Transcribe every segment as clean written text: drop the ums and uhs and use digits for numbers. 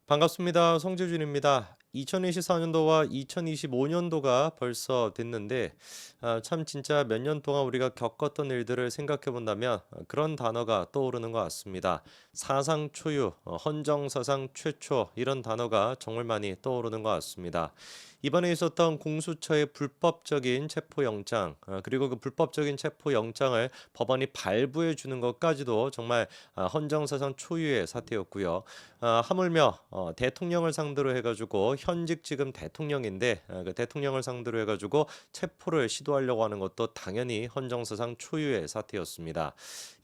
반갑습니다. 성재준입니다. 2024년도와 2025년도가 벌써 됐는데 참 진짜 몇 년 동안 우리가 겪었던 일들을 생각해 본다면 그런 단어가 떠오르는 것 같습니다. 사상 초유, 헌정사상 최초 이런 단어가 정말 많이 떠오르는 것 같습니다. 이번에 있었던 공수처의 불법적인 체포영장, 그리고 그 불법적인 체포영장을 법원이 발부해 주는 것까지도 정말 헌정사상 초유의 사태였고요. 하물며 대통령을 상대로 해가지고 현직 지금 대통령인데 그 대통령을 상대로 해가지고 체포를 시도하려고 하는 것도 당연히 헌정사상 초유의 사태였습니다.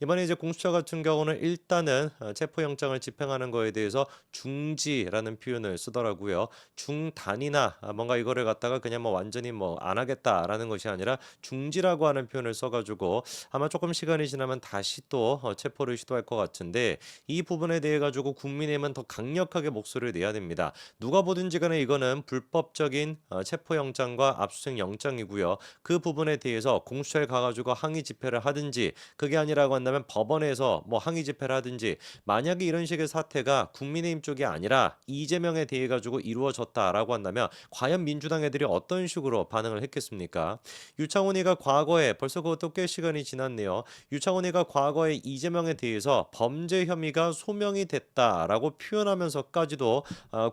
이번에 이제 공수처 같은 경우는 일단은 체포영장을 집행하는 거에 대해서 중지라는 표현을 쓰더라고요. 중단이나 뭔가 이거를 갖다가 그냥 뭐 완전히 뭐 안 하겠다라는 것이 아니라 중지라고 하는 표현을 써가지고 아마 조금 시간이 지나면 다시 또 체포를 시도할 것 같은데 이 부분에 대해 가지고 국민의힘은 더 강력하게 목소리를 내야 됩니다. 누가 보든지 간에 이거는 불법적인 체포영장과 압수수색 영장이고요. 그 부분에 대해서 공수처에 가가지고 항의 집회를 하든지 그게 아니라고 한다면 법원에서 뭐 항의 집회를 하든지 만약에 이런 식의 사태가 국민의힘 쪽이 아니라 이재명에 대해 가지고 이루어졌다라고 한다면 과연 민주당 애들이 어떤 식으로 반응을 했겠습니까? 유창훈이가 과거에 벌써 그것도 꽤 시간이 지났네요. 유창훈이가 과거에 이재명에 대해서 범죄 혐의가 소명이 됐다라고 표현하면서까지도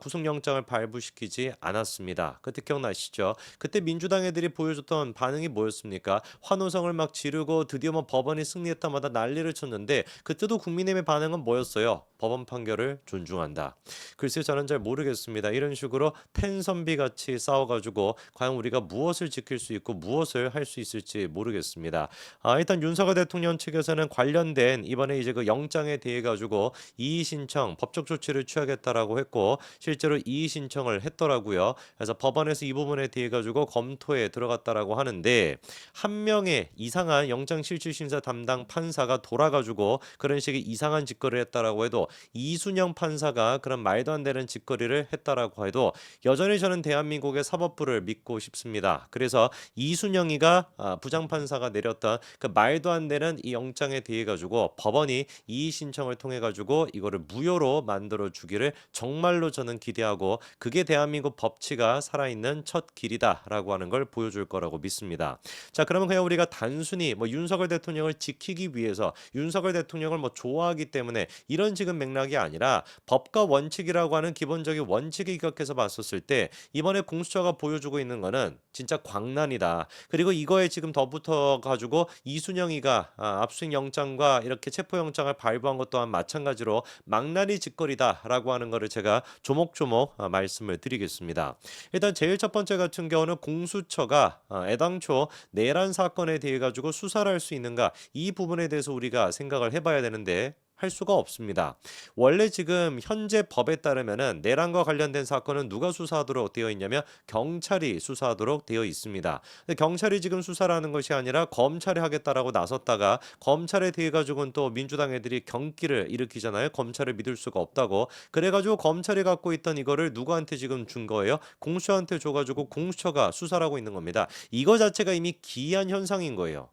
구속영장을 발부시키지 않았습니다. 그때 기억나시죠? 그때 민주당 애들이 보여줬던 반응이 뭐였습니까? 환호성을 막 지르고 드디어 뭐 법원이 승리했다마다 난리를 쳤는데 그때도 국민의힘의 반응은 뭐였어요? 법원 판결을 존중한다. 글쎄요, 저는 잘 모르겠습니다. 이런 식으로 텐선비 같이 싸워가지고 과연 우리가 무엇을 지킬 수 있고 무엇을 할 수 있을지 모르겠습니다. 일단 윤석열 대통령 측에서는 관련된 이번에 이제 그 영장에 대해 가지고 이의 신청, 법적 조치를 취하겠다라고 했고 실제로 이의 신청을 했더라고요. 그래서 법원에서 이 부분에 대해 가지고 검토에 들어갔다라고 하는데 한 명의 이상한 영장실질심사 담당 판사가 돌아가지고 그런 식의 이상한 짓거리를 했다라고 해도 이순영 판사가 그런 말도 안 되는 짓거리를 했다라고 해도 여전히 저는 대한민국의 사법부를 믿고 싶습니다. 그래서 이순영이가 부장판사가 내렸던 그 말도 안 되는 이 영장에 대해 가지고 법원이 이의 신청을 통해 가지고 이거를 무효로 만들어 주기를 정말로 저는 기대하고 그게 대한민국 법치가 살아있는 첫 길이다라고 하는 걸 보여줄 거라고 믿습니다. 자, 그러면 그냥 우리가 단순히 뭐 윤석열 대통령을 지키기 위해서 윤석열 대통령을 뭐 좋아하기 때문에 이런 지금 맥락이 아니라 법과 원칙이라고 하는 기본적인 원칙에 입각해서 봤었을 때 이번에 공수처가 보여주고 있는 거는 진짜 광란이다. 그리고 이거에 지금 덧붙어 가지고 이순영이가 압수수색 영장과 이렇게 체포 영장을 발부한 것 또한 마찬가지로 망나니 짓거리다라고 하는 거를 제가 조목조목 말씀을 드리겠습니다. 일단 제일 첫 번째 같은 경우는 공수처가 애당초 내란 사건에 대해 가지고 수사를 할 수 있는가 이 부분에 대해서 우리가 생각을 해봐야 되는데 할 수가 없습니다. 원래 지금 현재 법에 따르면은 내란과 관련된 사건은 누가 수사하도록 되어 있냐면 경찰이 수사하도록 되어 있습니다. 근데 경찰이 지금 수사를 하는 것이 아니라 검찰이 하겠다라고 나섰다가 검찰에 대해 가지고는 또 민주당 애들이 경기를 일으키잖아요. 검찰을 믿을 수가 없다고. 그래가지고 검찰이 갖고 있던 이거를 누구한테 지금 준 거예요? 공수처한테 줘가지고 공수처가 수사를 하고 있는 겁니다. 이거 자체가 이미 기이한 현상인 거예요.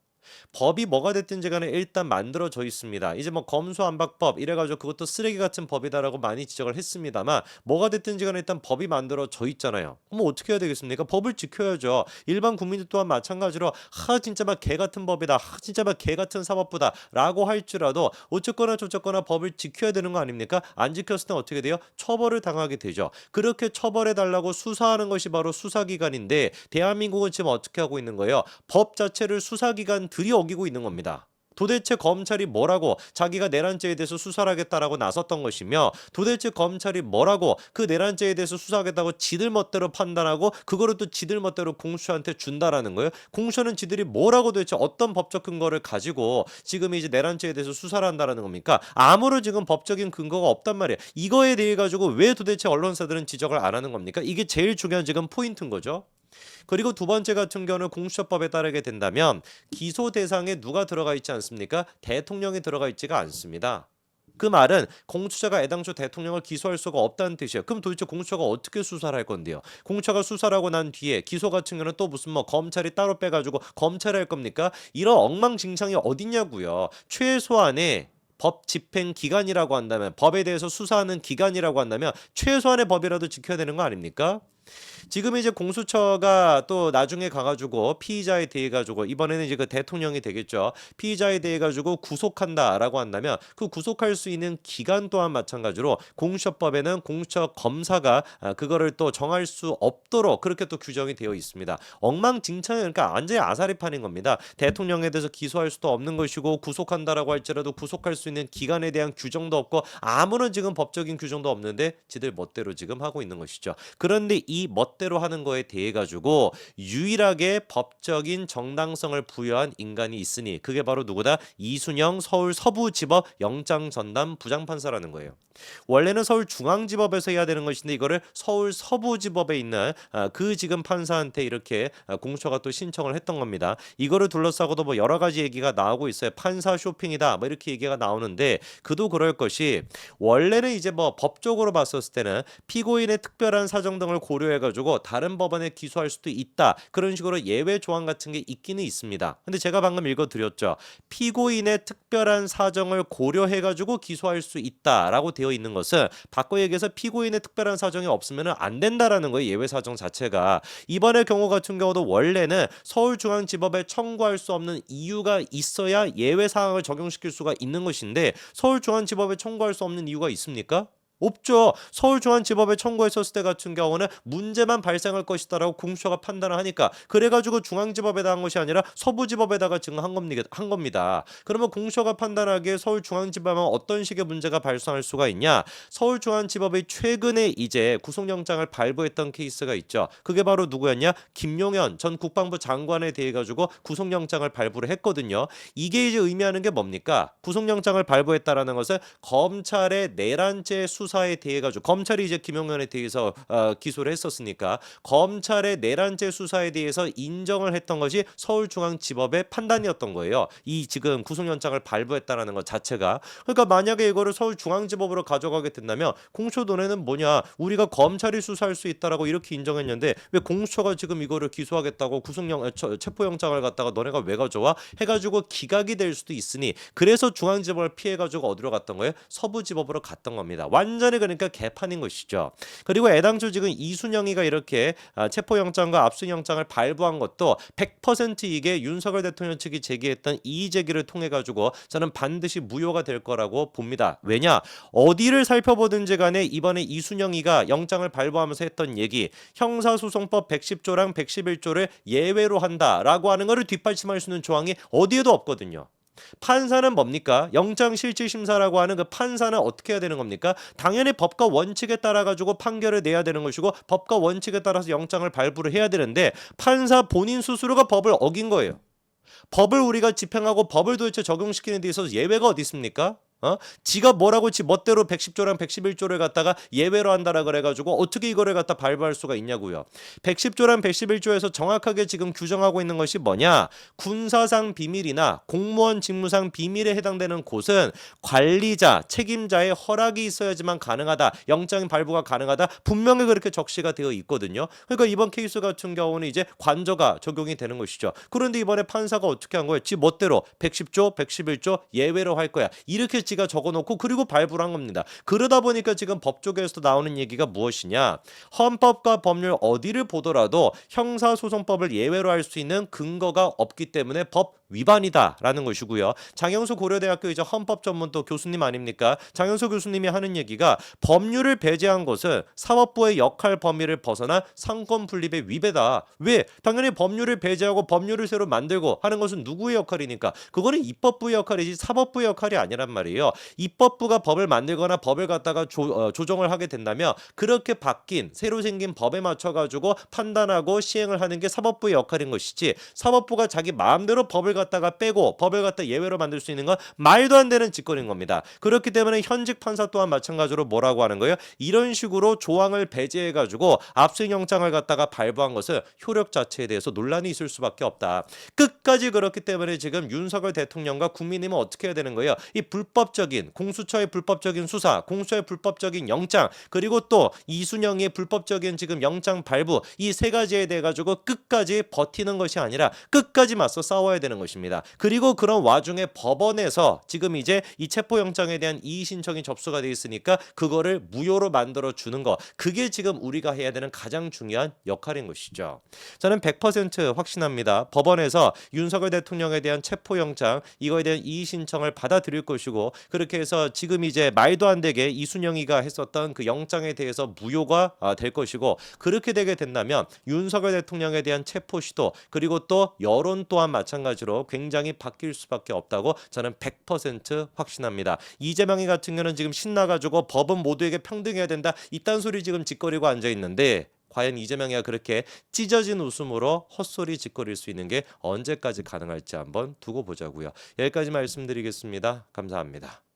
법이 뭐가 됐든지 간에 일단 만들어져 있습니다. 이제 뭐 검수안박법 이래가지고 그것도 쓰레기 같은 법이다라고 많이 지적을 했습니다만 뭐가 됐든지 간에 일단 법이 만들어져 있잖아요. 그럼 어떻게 해야 되겠습니까? 법을 지켜야죠. 일반 국민들 또한 마찬가지로 진짜 막 개 같은 법이다. 진짜 막 개 같은 사법부다. 라고 할지라도 어쨌거나 저쨌거나 법을 지켜야 되는 거 아닙니까? 안 지켰을 때 어떻게 돼요? 처벌을 당하게 되죠. 그렇게 처벌해 달라고 수사하는 것이 바로 수사기관인데 대한민국은 지금 어떻게 하고 있는 거예요? 법 자체를 수사기관들이 어기고 있는 겁니다. 도대체 검찰이 뭐라고 자기가 내란죄에 대해서 수사를 하겠다라고 나섰던 것이며 도대체 검찰이 뭐라고 그 내란죄에 대해서 수사하겠다고 지들 멋대로 판단하고 그거를 또 지들 멋대로 공수처한테 준다라는 거예요. 공수처는 지들이 뭐라고 도대체 어떤 법적 근거를 가지고 지금 이제 내란죄에 대해서 수사를 한다라는 겁니까? 아무런 지금 법적인 근거가 없단 말이에요. 이거에 대해 가지고 왜 도대체 언론사들은 지적을 안 하는 겁니까? 이게 제일 중요한 지금 포인트인 거죠. 그리고 두 번째 같은 경우는 공수처법에 따르게 된다면 기소 대상에 누가 들어가 있지 않습니까? 대통령이 들어가 있지가 않습니다. 그 말은 공수처가 애당초 대통령을 기소할 수가 없다는 뜻이에요. 그럼 도대체 공수처가 어떻게 수사를 할 건데요? 공수처가 수사를 하고 난 뒤에 기소 같은 경우는 또 무슨 뭐 검찰이 따로 빼가지고 검찰이 할 겁니까? 이런 엉망진창이 어딨냐고요. 최소한의 법 집행 기관이라고 한다면, 법에 대해서 수사하는 기관이라고 한다면 최소한의 법이라도 지켜야 되는 거 아닙니까? 지금 이제 공수처가 또 나중에 가가지고 피의자에 대해 가지고 이번에는 이제 그 대통령이 되겠죠. 피의자에 대해 가지고 구속한다라고 한다면 그 구속할 수 있는 기간 또한 마찬가지로 공수처법에는 공수처 검사가 그거를 또 정할 수 없도록 그렇게 또 규정이 되어 있습니다. 엉망진창, 그러니까 완전히 아사리판인 겁니다. 대통령에 대해서 기소할 수도 없는 것이고 구속한다라고 할지라도 구속할 수 있는 기간에 대한 규정도 없고 아무런 지금 법적인 규정도 없는데 지들 멋대로 지금 하고 있는 것이죠. 그런데 이 멋대로 하는 거에 대해 가지고 유일하게 법적인 정당성을 부여한 인간이 있으니 그게 바로 누구다? 이순영 서울 서부지법 영장전담 부장판사라는 거예요. 원래는 서울중앙지법에서 해야 되는 것인데 이거를 서울 서부지법에 있는 그 지금 판사한테 이렇게 공수처가 또 신청을 했던 겁니다. 이거를 둘러싸고도 뭐 여러 가지 얘기가 나오고 있어요. 판사 쇼핑이다 뭐 이렇게 얘기가 나오는데 그도 그럴 것이 원래는 이제 뭐 법적으로 봤었을 때는 피고인의 특별한 사정 등을 고려해가지고 다른 법원에 기소할 수도 있다. 그런 식으로 예외 조항 같은 게 있기는 있습니다. 근데 제가 방금 읽어드렸죠. 피고인의 특별한 사정을 고려해가지고 기소할 수 있다라고 되어 있는 것은 바꿔 얘기해서 피고인의 특별한 사정이 없으면 안 된다라는 거예요. 예외 사정 자체가. 이번의 경우 같은 경우도 원래는 서울중앙지법에 청구할 수 없는 이유가 있어야 예외 사항을 적용시킬 수가 있는 것인데 서울중앙지법에 청구할 수 없는 이유가 있습니까? 없죠. 서울중앙지법에 청구했었을 때 같은 경우는 문제만 발생할 것이다라고 공수처가 판단을 하니까 그래가지고 중앙지법에다 한 것이 아니라 서부지법에다가 지금 한 겁니다. 그러면 공수처가 판단하기에 서울중앙지법은 어떤 식의 문제가 발생할 수가 있냐? 서울중앙지법이 최근에 이제 구속영장을 발부했던 케이스가 있죠. 그게 바로 누구였냐? 김용현 전 국방부 장관에 대해 가지고 구속영장을 발부를 했거든요. 이게 이제 의미하는 게 뭡니까? 구속영장을 발부했다라는 것은 검찰의 내란죄 수사에 대해 가지고 검찰이 이제 김용현에 대해서 기소를 했었으니까 검찰의 내란죄 수사에 대해서 인정을 했던 것이 서울중앙지법의 판단이었던 거예요. 이 지금 구속영장을 발부했다라는 것 자체가. 그러니까 만약에 이거를 서울중앙지법으로 가져가게 된다면 공수처 논의는 뭐냐? 우리가 검찰이 수사할 수 있다라고 이렇게 인정했는데 왜 공수처가 지금 이거를 기소하겠다고 체포영장을 갖다가 너네가 왜 가져와? 해가지고 기각이 될 수도 있으니 그래서 중앙지법을 피해가지고 어디로 갔던 거예요? 서부지법으로 갔던 겁니다. 완전히 그러니까 개판인 것이죠. 그리고 애당초 지금 이순영이가 이렇게 체포영장과 압수영장을 발부한 것도 100% 이게 윤석열 대통령 측이 제기했던 이의 제기를 통해 가지고 저는 반드시 무효가 될 거라고 봅니다. 왜냐? 어디를 살펴보든지 간에 이번에 이순영이가 영장을 발부하면서 했던 얘기 형사소송법 110조랑 111조를 예외로 한다라고 하는 거를 뒷받침할 수 있는 조항이 어디에도 없거든요. 판사는 뭡니까? 영장실질심사라고 하는 그 판사는 어떻게 해야 되는 겁니까? 당연히 법과 원칙에 따라 가지고 판결을 내야 되는 것이고 법과 원칙에 따라서 영장을 발부를 해야 되는데 판사 본인 스스로가 법을 어긴 거예요. 법을 우리가 집행하고 법을 도대체 적용시키는 데 있어서 예외가 어디 있습니까? 지가 뭐라고 지 멋대로 110조랑 111조를 갖다가 예외로 한다라 그래가지고 어떻게 이거를 갖다 발부할 수가 있냐고요. 110조랑 111조에서 정확하게 지금 규정하고 있는 것이 뭐냐? 군사상 비밀이나 공무원 직무상 비밀에 해당되는 곳은 관리자, 책임자의 허락이 있어야지만 가능하다. 영장 발부가 가능하다. 분명히 그렇게 적시가 되어 있거든요. 그러니까 이번 케이스 같은 경우는 이제 관저가 적용이 되는 것이죠. 그런데 이번에 판사가 어떻게 한 거예요? 지 멋대로 110조, 111조 예외로 할 거야. 이렇게 지가 적어놓고 그리고 발부를 한 겁니다. 그러다 보니까 지금 법 쪽에서 나오는 얘기가 무엇이냐? 헌법과 법률 어디를 보더라도 형사소송법을 예외로 할 수 있는 근거가 없기 때문에 법 위반이다라는 것이고요. 장영수 고려대학교 이제 헌법 전문 또 교수님 아닙니까? 장영수 교수님이 하는 얘기가 법률을 배제한 것은 사법부의 역할 범위를 벗어나 상권 분립의 위배다. 왜? 당연히 법률을 배제하고 법률을 새로 만들고 하는 것은 누구의 역할이니까? 그거는 입법부의 역할이지 사법부의 역할이 아니란 말이에요. 입법부가 법을 만들거나 법을 갖다가 조정을 하게 된다면 그렇게 바뀐 새로 생긴 법에 맞춰 가지고 판단하고 시행을 하는 게 사법부의 역할인 것이지 사법부가 자기 마음대로 법을 갖다가 빼고 법을 갖다 예외로 만들 수 있는 건 말도 안 되는 짓거리인 겁니다. 그렇기 때문에 현직 판사 또한 마찬가지로 뭐라고 하는 거예요? 이런 식으로 조항을 배제해 가지고 압수영장을 갖다가 발부한 것은 효력 자체에 대해서 논란이 있을 수밖에 없다. 끝까지 그렇기 때문에 지금 윤석열 대통령과 국민님은 어떻게 해야 되는 거예요? 이 불법적인 공수처의 불법적인 수사, 공수처의 불법적인 영장, 그리고 또 이순영의 불법적인 지금 영장 발부 이 세 가지에 대해 가지고 끝까지 버티는 것이 아니라 끝까지 맞서 싸워야 되는 것이죠. 것입니다. 그리고 그런 와중에 법원에서 지금 이제 이 체포영장에 대한 이의 신청이 접수가 돼 있으니까 그거를 무효로 만들어 주는 거. 그게 지금 우리가 해야 되는 가장 중요한 역할인 것이죠. 저는 100% 확신합니다. 법원에서 윤석열 대통령에 대한 체포영장 이거에 대한 이의 신청을 받아들일 것이고 그렇게 해서 지금 이제 말도 안 되게 이순영이가 했었던 그 영장에 대해서 무효가 될 것이고 그렇게 되게 된다면 윤석열 대통령에 대한 체포 시도 그리고 또 여론 또한 마찬가지로 굉장히 바뀔 수밖에 없다고 저는 100% 확신합니다. 이재명이 같은 경우는 지금 신나가지고 법은 모두에게 평등해야 된다 이딴 소리 지금 짓거리고 앉아 있는데 과연 이재명이가 그렇게 찢어진 웃음으로 헛소리 짓거릴 수 있는 게 언제까지 가능할지 한번 두고 보자고요. 여기까지 말씀드리겠습니다. 감사합니다.